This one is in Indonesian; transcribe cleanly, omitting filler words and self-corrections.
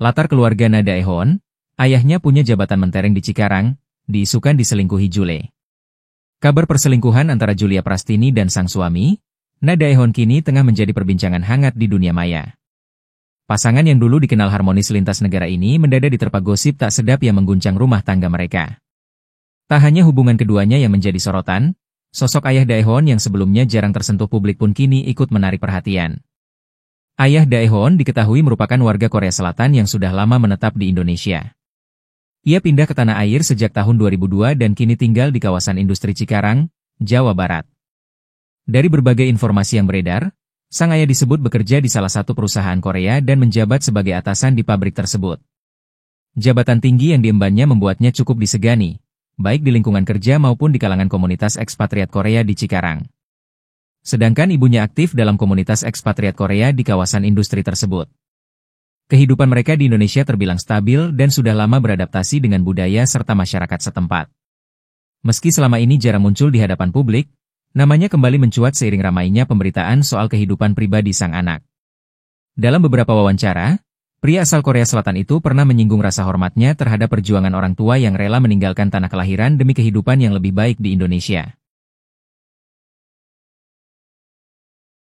Latar keluarga Na Dae-hon, ayahnya punya jabatan mentereng di Cikarang, diisukan diselingkuhi Jule. Kabar perselingkuhan antara Julia Prastini dan sang suami, Na Dae-hon kini tengah menjadi perbincangan hangat di dunia maya. Pasangan yang dulu dikenal harmonis lintas negara ini mendadak diterpa gosip tak sedap yang mengguncang rumah tangga mereka. Tak hanya hubungan keduanya yang menjadi sorotan, sosok ayah Dae-hon yang sebelumnya jarang tersentuh publik pun kini ikut menarik perhatian. Ayah Dae-hon diketahui merupakan warga Korea Selatan yang sudah lama menetap di Indonesia. Ia pindah ke tanah air sejak tahun 2002 dan kini tinggal di kawasan industri Cikarang, Jawa Barat. Dari berbagai informasi yang beredar, sang ayah disebut bekerja di salah satu perusahaan Korea dan menjabat sebagai atasan di pabrik tersebut. Jabatan tinggi yang diembannya membuatnya cukup disegani, baik di lingkungan kerja maupun di kalangan komunitas ekspatriat Korea di Cikarang. Sedangkan ibunya aktif dalam komunitas ekspatriat Korea di kawasan industri tersebut. Kehidupan mereka di Indonesia terbilang stabil dan sudah lama beradaptasi dengan budaya serta masyarakat setempat. Meski selama ini jarang muncul di hadapan publik, namanya kembali mencuat seiring ramainya pemberitaan soal kehidupan pribadi sang anak. Dalam beberapa wawancara, pria asal Korea Selatan itu pernah menyinggung rasa hormatnya terhadap perjuangan orang tua yang rela meninggalkan tanah kelahiran demi kehidupan yang lebih baik di Indonesia.